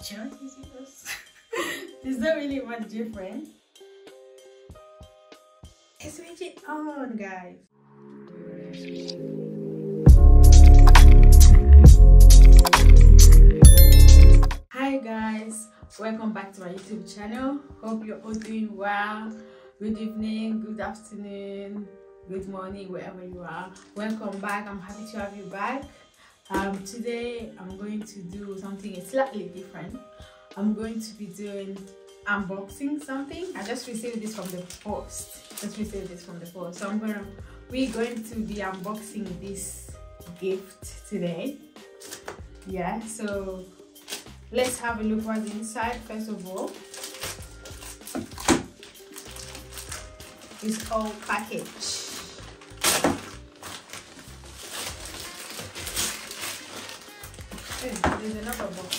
picture. You see this? It's not really much different. Let's switch it on, guys. Hi guys, welcome back to my YouTube channel. Hope you're all doing well. Good evening, good afternoon, good morning, wherever you are. Welcome back. I'm happy to have you back. Today I'm going to do something slightly different. I'm going to be doing unboxing something. I just received this from the post. So we're going to be unboxing this gift today. Yeah, so let's have a look what's inside. First of all, it's all packaged. There's another box.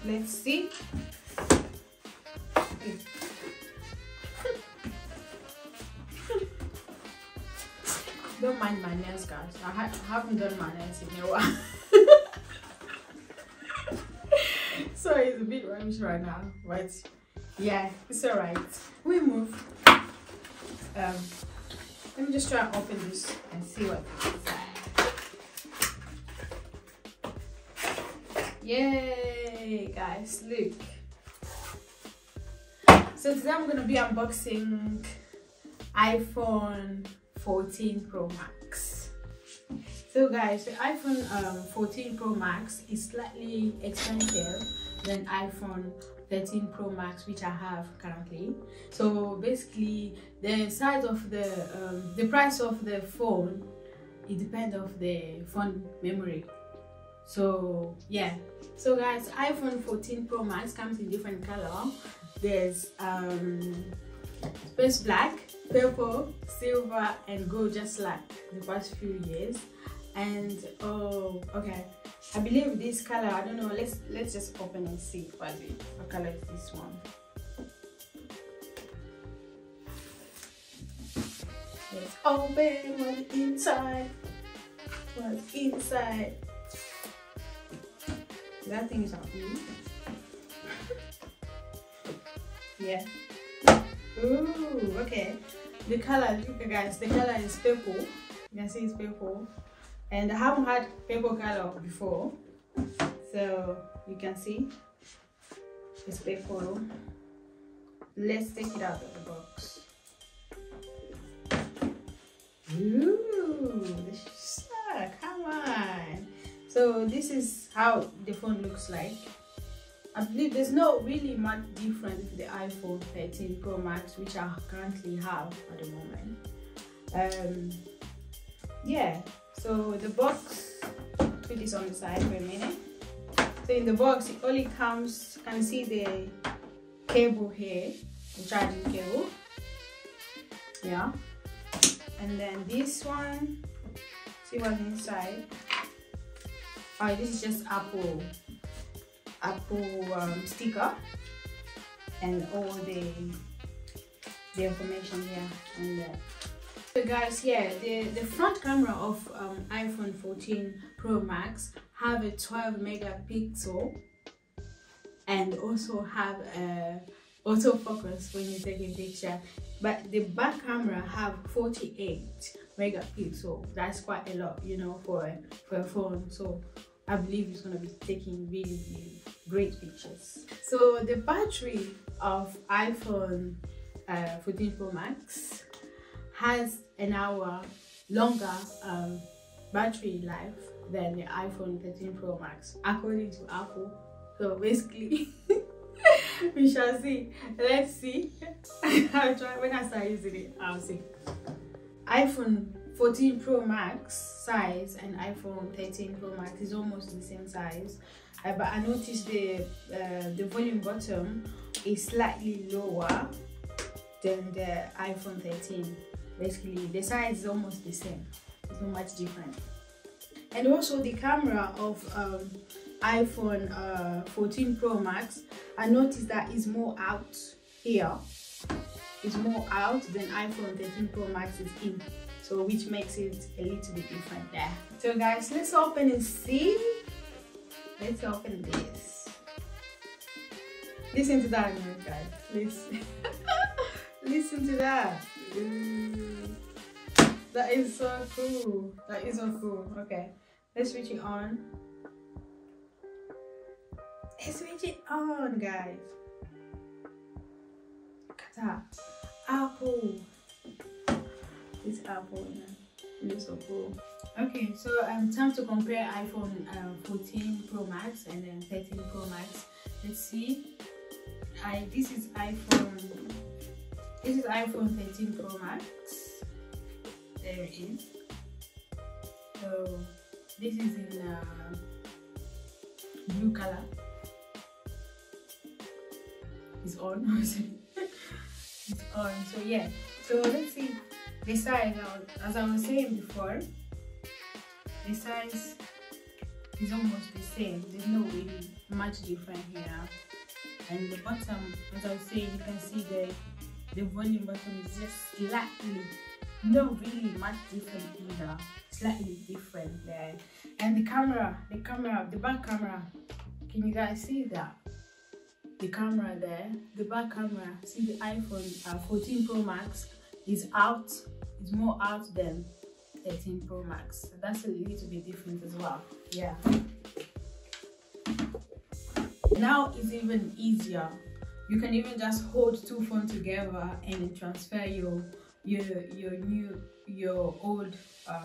Let's see. Don't mind my nails, guys. I haven't done my nails in a while. So it's a bit rubbish right now, but yeah, it's alright. We move. Let me just try and open this and see what it's inside. Yay, guys, look. So today I'm gonna be unboxing iPhone 14 Pro Max. So guys, the iPhone 14 Pro Max is slightly expensive than iPhone 13 Pro Max, which I have currently. So basically the size of the price of the phone, it depends on the phone memory. So yeah, so guys, iPhone 14 Pro Max comes in different color. There's space black, purple, silver, and gold, just like the past few years. And oh, okay, I believe this color, I don't know, let's just open and see what color is this one. Let's open what's inside. What's inside? That thing is not blue. Yeah. Ooh, okay. The color, look guys, the color is purple. You can see it's purple. And I haven't had purple color before. So you can see it's purple. Let's take it out of the box. Ooh, come on. So this is how the phone looks like. I believe there's not really much difference with the iPhone 13 Pro Max, which I currently have at the moment. Yeah, so the box, put this on the side for a minute. So in the box, it only comes, you can see the cable here, the charging cable. Yeah, and then this one, see what's inside. Oh, this is just Apple sticker and all the information here and there. So guys, yeah, the front camera of iPhone 14 Pro Max have a 12 megapixel and also have autofocus when you take a picture, but the back camera have 48 megapixel. That's quite a lot, you know, for a phone. So I believe it's going to be taking really great pictures. So the battery of iPhone 14 Pro Max has an hour longer battery life than the iPhone 13 Pro Max, according to Apple. So basically, we shall see. Let's see. I'll try when I start using it. I'll see. iPhone 14 Pro Max size and iPhone 13 Pro Max is almost the same size, but I noticed the volume button is slightly lower than the iPhone 13. Basically, the size is almost the same. It's not much different. And also the camera of iPhone 14 Pro Max, I noticed that is more out here. It's more out than iPhone 13 Pro Max is in. so which makes it a little bit different there. So guys, let's open and see. Let's open this. Listen to that noise, guys. Listen. Listen to that. That is so cool. That is so cool. Okay, let's switch it on. Let's switch it on, guys. Look at that. Apple. It's Apple, man. It looks so cool. Okay, so time to compare iPhone 14 Pro Max and then 13 Pro Max. Let's see. This is iPhone 13 Pro Max. There it is. So this is in blue color. It's on. It's on. So yeah. So let's see the size. As I was saying before, the size is almost the same. There's no really much different here. And the bottom, as I was saying, you can see the volume button is just slightly, not really much different either. Slightly different there. And the camera, the back camera. Can you guys see that? The camera there, the back camera. See the iPhone 14 Pro Max is out. It's more out than 13 Pro Max. So that's a little bit different as well. Yeah. Now it's even easier. You can even just hold two phones together and transfer your old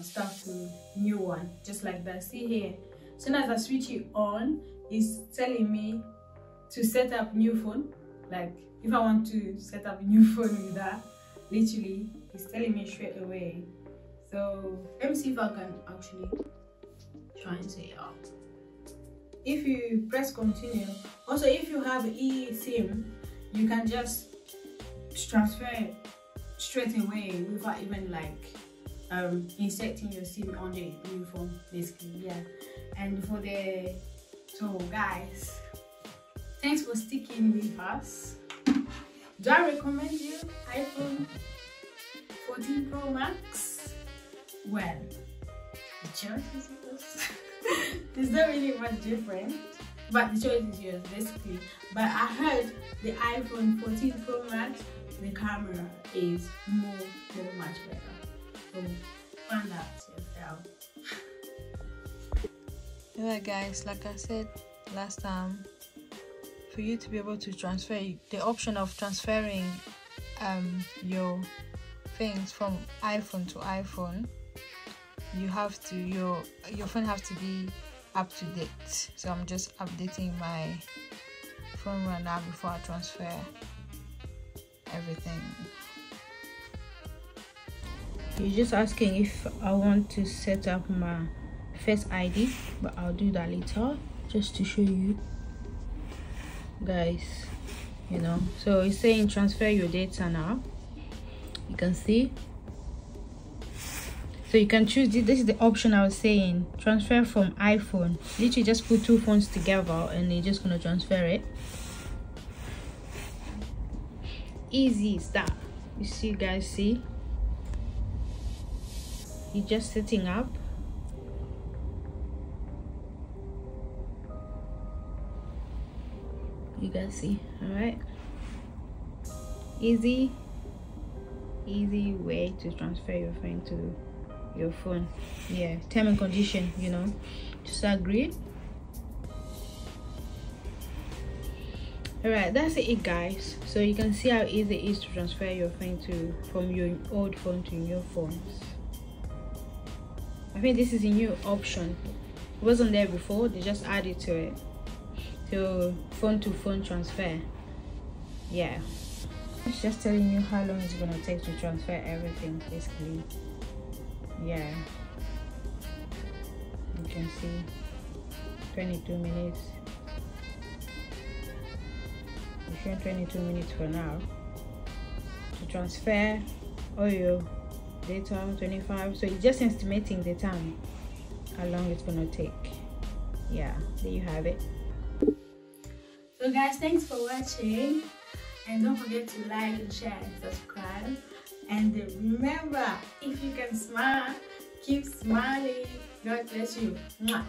stuff to new one, just like that. See here, as soon as I switch it on, it's telling me to set up new phone. Like if I want to set up a new phone with that, literally it's telling me straight away. So let me see if I can actually try and say it out. If you press continue, also if you have eSIM, you can just transfer it straight away without even like inserting your SIM on the new phone, basically. Yeah. And for the, so guys, thanks for sticking with us. Do I recommend you iPhone 14 Pro Max? Well, the choice is yours. There's not really much different, but the choice is yours, basically. But I heard the iPhone 14 Pro Max, the camera is much better. So find out yourself. Alright guys, like I said last time, for you to be able to transfer, the option of transferring your things from iPhone to iPhone, you have to, your phone have to be up to date. So I'm just updating my phone right now before I transfer everything. You're just asking if I want to set up my Face ID, but I'll do that later, just to show you guys, you know. So it's saying transfer your data now. You can see, so you can choose this is the option I was saying, transfer from iPhone. Literally just put two phones together and you're just gonna transfer it. Easy as that. You see, you guys see, you're just setting up. You guys see, all right? Easy way to transfer your phone to your phone. Yeah, term and condition, you know, just agree. All right, that's it guys. So you can see how easy it is to transfer your phone from your old phone to new phones. I think this is a new option. It wasn't there before, they just added to it. So phone to phone transfer. Yeah, it's just telling you how long it's gonna take to transfer everything, basically. Yeah, you can see 22 minutes. It's showing 22 minutes for now to transfer all your data. 25, so it's just estimating the time, how long it's gonna take. Yeah, there you have it. So guys, thanks for watching, and don't forget to like and share and subscribe, And remember, if you can smile, keep smiling. God bless you. Mwah.